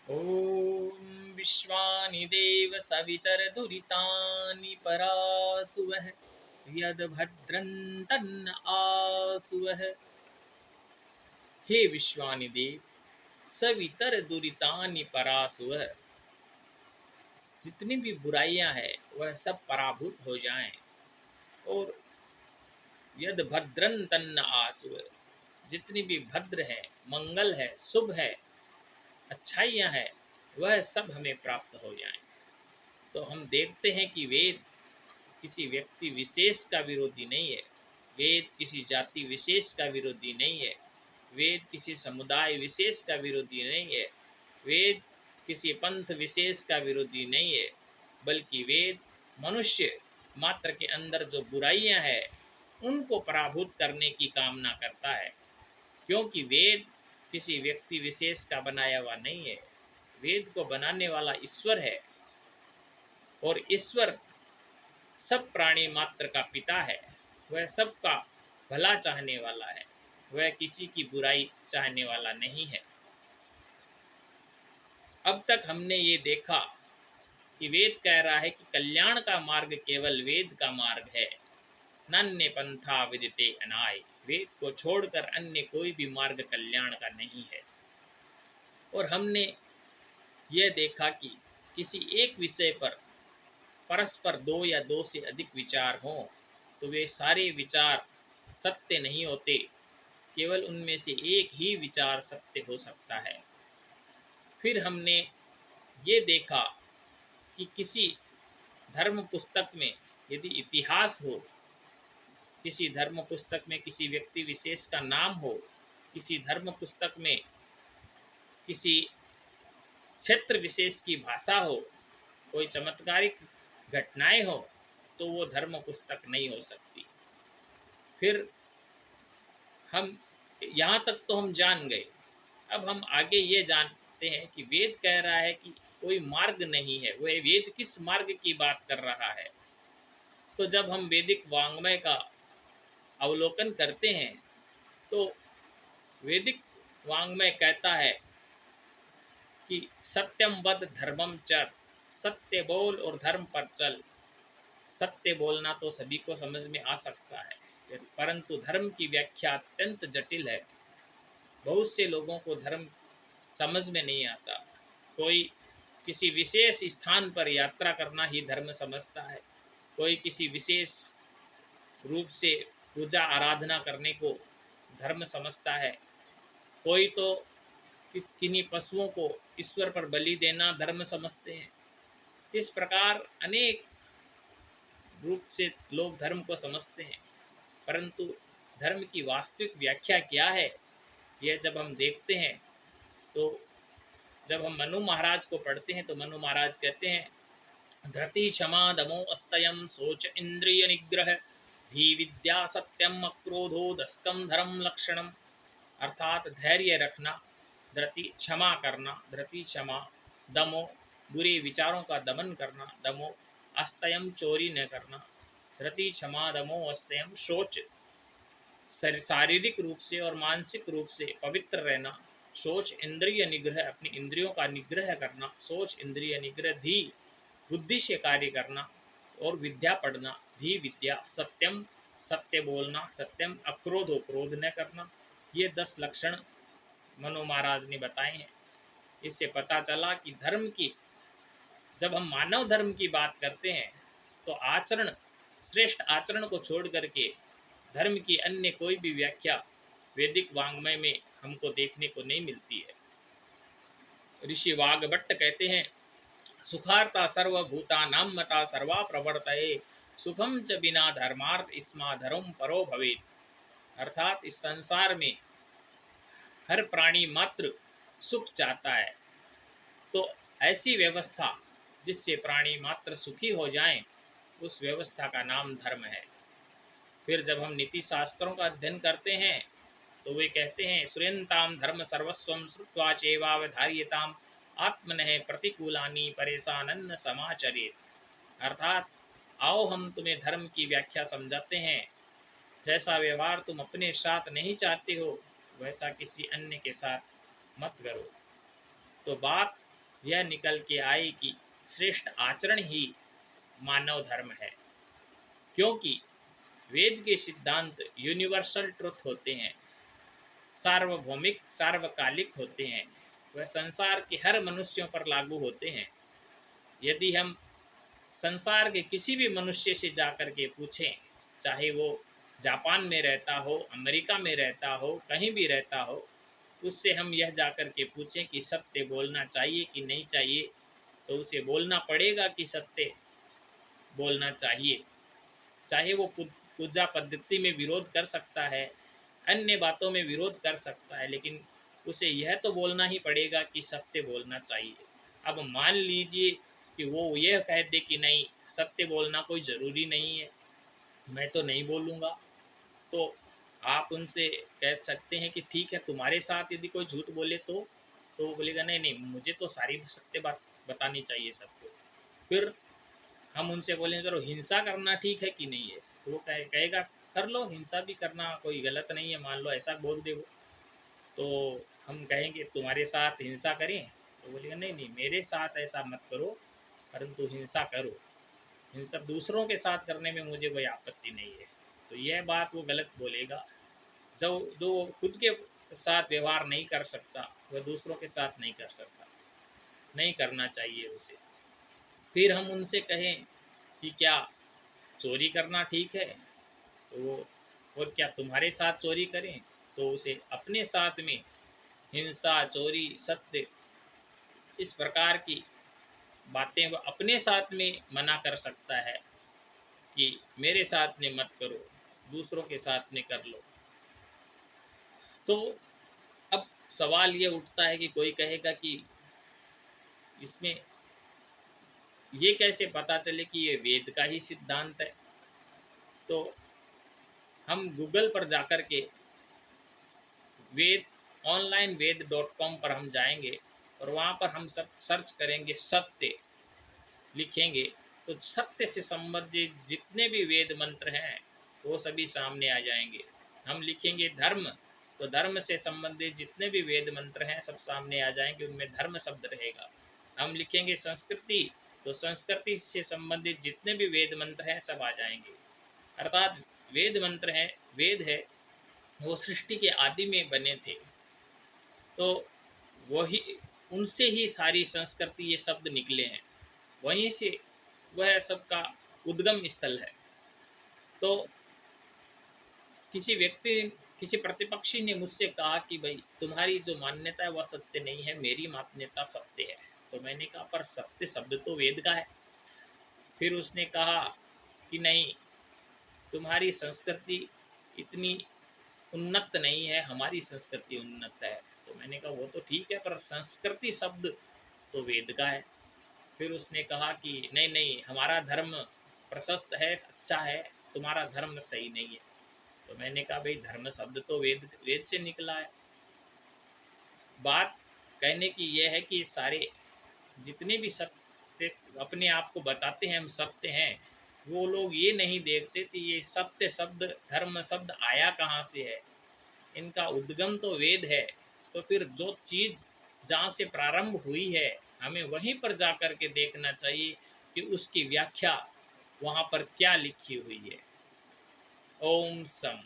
ॐ विश्वानि देव सवितरदुरितानि परासुवः यद्भद्रं तन्न आसुवः। हे विश्वानि देव सवितर दुरितानि परासुवः, जितनी भी बुराइयां हैं वह सब पराभूत हो जाएं। और यद भद्रन तन्न आसुवः, जितनी भी भद्र है, मंगल है, शुभ है, अच्छाइयाँ हैं, वह सब हमें प्राप्त हो जाएं। तो हम देखते हैं कि वेद किसी व्यक्ति विशेष का विरोधी नहीं है, वेद किसी जाति विशेष का विरोधी नहीं है, वेद किसी समुदाय विशेष का विरोधी नहीं है, वेद किसी पंथ विशेष का विरोधी नहीं है, बल्कि वेद मनुष्य मात्र के अंदर जो बुराइयां हैं उनको पराभूत करने की कामना करता है। क्योंकि वेद किसी व्यक्ति विशेष का बनाया हुआ नहीं है, वेद को बनाने वाला ईश्वर है। और ईश्वर सब प्राणी मात्र का पिता है, वह सबका भला चाहने वाला है, वह किसी की बुराई चाहने वाला नहीं है। अब तक हमने ये देखा कि वेद कह रहा है कि कल्याण का मार्ग केवल वेद का मार्ग है, नान्य पंथा विदिते अनाय, वेद को छोड़कर अन्य कोई भी मार्ग कल्याण का नहीं है। और हमने यह देखा कि किसी एक विषय पर परस्पर दो या दो से अधिक विचार हों तो वे सारे विचार सत्य नहीं होते, केवल उनमें से एक ही विचार सत्य हो सकता है। फिर हमने ये देखा कि किसी धर्म पुस्तक में यदि इतिहास हो, किसी धर्म पुस्तक में किसी व्यक्ति विशेष का नाम हो, किसी धर्म पुस्तक में किसी क्षेत्र विशेष की भाषा हो, कोई चमत्कारिक घटनाएं हो, तो वो धर्म पुस्तक नहीं हो सकती। फिर हम यहाँ तक तो हम जान गए। अब हम आगे ये जानते हैं कि वेद कह रहा है कि कोई मार्ग नहीं है, वह वेद किस मार्ग की बात कर रहा है। तो जब हम वैदिक वाङ्मय का अवलोकन करते हैं तो वैदिक वाङ्मय कहता है कि सत्यम वद धर्मम चर, सत्य बोल और धर्म पर चल। सत्य बोलना तो सभी को समझ में आ सकता है, परंतु धर्म की व्याख्या अत्यंत जटिल है। बहुत से लोगों को धर्म समझ में नहीं आता। कोई किसी विशेष स्थान पर यात्रा करना ही धर्म समझता है, कोई किसी विशेष रूप से पूजा आराधना करने को धर्म समझता है, कोई तो किन्हीं पशुओं को ईश्वर पर बलि देना धर्म समझते हैं। इस प्रकार अनेक रूप से लोग धर्म को समझते हैं, परंतु धर्म की वास्तविक व्याख्या क्या है, यह जब हम देखते हैं तो जब हम मनु महाराज को पढ़ते हैं तो मनु महाराज कहते हैं धृति क्षमा दमो अस्तयम शोच इंद्रिय निग्रह धी विद्या सत्यम अक्रोधो दस्कम धर्म लक्षणम। अर्थात धैर्य रखना, धृति क्षमा करना, धृति क्षमा, दमो बुरे विचारों का दमन करना, दमो अस्तयम चोरी न करना, धृति क्षमा दमो अस्तयम शोच शारीरिक रूप से और मानसिक रूप से पवित्र रहना, सोच इंद्रिय निग्रह अपनी इंद्रियों का निग्रह करना, सोच इंद्रिय निग्रह धी बुद्धि से कार्य करना और विद्या पढ़ना, धी विद्या सत्यम सत्य बोलना, सत्यम अक्रोधो क्रोध न करना। ये 10 लक्षण मनु महाराज ने बताए हैं। इससे पता चला कि धर्म की जब हम मानव धर्म की बात करते हैं तो आचरण, श्रेष्ठ आचरण को छोड़ करके धर्म की अन्य कोई भी व्याख्या वैदिक वाङ्मय में हमको देखने को नहीं मिलती है। ऋषि वाग्भट्ट कहते हैं सुखार्ता सर्वभूतानां मता सर्वा प्रवर्तये सुखम च बिना धर्मार्थ इस्मा धर्म परो भवेत्। अर्थात इस संसार में हर प्राणी मात्र सुख चाहता है, तो ऐसी व्यवस्था जिससे प्राणी मात्र सुखी हो जाएं, उस व्यवस्था का नाम धर्म है। फिर जब हम नीति शास्त्रों का अध्ययन करते हैं तो वे कहते हैं सुरेंताम धर्म सर्वस्वम श्रुत्वा चैवावधार्यताम आत्मनः प्रतिकूलानि परेशानन्न समाचरेत्। अर्थात आओ हम तुम्हें धर्म की व्याख्या समझाते हैं, जैसा व्यवहार तुम अपने साथ नहीं चाहते हो वैसा किसी अन्य के साथ मत करो। तो बात यह निकल के आए कि श्रेष्ठ आचरण ही मानव धर्म है, क्योंकि वेद के सिद्धांत यूनिवर्सल ट्रुथ होते हैं, सार्वभौमिक सार्वकालिक होते हैं, वह संसार के हर मनुष्यों पर लागू होते हैं। यदि हम संसार के किसी भी मनुष्य से जाकर के पूछें, चाहे वो जापान में रहता हो, अमेरिका में रहता हो, कहीं भी रहता हो, उससे हम यह जाकर के पूछें कि सत्य बोलना चाहिए कि नहीं चाहिए, तो उसे बोलना पड़ेगा कि सत्य बोलना चाहिए। चाहे वो पूजा पद्धति में विरोध कर सकता है, अन्य बातों में विरोध कर सकता है, लेकिन उसे यह तो बोलना ही पड़ेगा कि सत्य बोलना चाहिए। अब मान लीजिए कि वो यह कह दे कि नहीं, सत्य बोलना कोई ज़रूरी नहीं है, मैं तो नहीं बोलूँगा, तो आप उनसे कह सकते हैं कि ठीक है, तुम्हारे साथ यदि कोई झूठ बोले तो वो बोलेगा नहीं नहीं, मुझे तो सारी सत्य बात बतानी चाहिए सबको। फिर हम उनसे बोलेंगे चलो हिंसा करना ठीक है कि नहीं है, तो वो कहेगा कर लो, हिंसा भी करना कोई गलत नहीं है, मान लो ऐसा बोल दे वो। तो हम कहेंगे तुम्हारे साथ हिंसा करें, तो बोलेगा नहीं नहीं, मेरे साथ ऐसा मत करो, परंतु हिंसा करो, हिंसा दूसरों के साथ करने में मुझे कोई आपत्ति नहीं है। तो यह बात वो गलत बोलेगा। जो जो खुद के साथ व्यवहार नहीं कर सकता, वह दूसरों के साथ नहीं कर सकता, नहीं करना चाहिए उसे। फिर हम उनसे कहें कि क्या चोरी करना ठीक है, तो वो और क्या तुम्हारे साथ चोरी करें, तो उसे अपने साथ में हिंसा, चोरी, सत्य, इस प्रकार की बातें वह अपने साथ में मना कर सकता है कि मेरे साथ में मत करो, दूसरों के साथ में कर लो। तो अब सवाल ये उठता है कि कोई कहेगा कि इसमें ये कैसे पता चले कि ये वेद का ही सिद्धांत है। तो हम गूगल पर जाकर के वेद onlineved.com पर हम जाएंगे और वहाँ पर हम सब सर्च करेंगे, सत्य लिखेंगे, तो सत्य से संबंधित जितने भी वेद मंत्र हैं वो सभी सामने आ जाएंगे। हम लिखेंगे धर्म, तो धर्म से संबंधित जितने भी वेद मंत्र हैं सब सामने आ जाएंगे, उनमें धर्म शब्द रहेगा। हम लिखेंगे संस्कृति, तो संस्कृति से संबंधित जितने भी वेद मंत्र हैं सब आ जाएंगे। अर्थात वेद मंत्र हैं, वेद है, वो सृष्टि के आदि में बने थे, तो वही उनसे ही सारी संस्कृति ये शब्द निकले हैं, वहीं से वह सबका उद्गम स्थल है। तो किसी प्रतिपक्षी ने मुझसे कहा कि भाई तुम्हारी जो मान्यता है वह सत्य नहीं है, मेरी मान्यता सत्य है। तो मैंने कहा पर सत्य शब्द तो वेद का है। फिर उसने कहा कि नहीं, तुम्हारी संस्कृति इतनी उन्नत नहीं है, हमारी संस्कृति उन्नत है। तो मैंने कहा वो तो ठीक है, पर संस्कृति शब्द तो वेद का है। फिर उसने कहा कि नहीं नहीं, हमारा धर्म प्रशस्त है, अच्छा है, तुम्हारा धर्म सही नहीं है। तो मैंने कहा भाई धर्म शब्द तो वेद से निकला है। बात कहने की यह है कि सारे जितने भी सत्य अपने आप को बताते हैं हम सत्य हैं, वो लोग ये नहीं देखते कि ये सत्य शब्द, धर्म शब्द आया कहाँ से है। इनका उद्गम तो वेद है, तो फिर जो चीज़ जहाँ से प्रारंभ हुई है हमें वहीं पर जा कर के देखना चाहिए कि उसकी व्याख्या वहाँ पर क्या लिखी हुई है। ओम सम।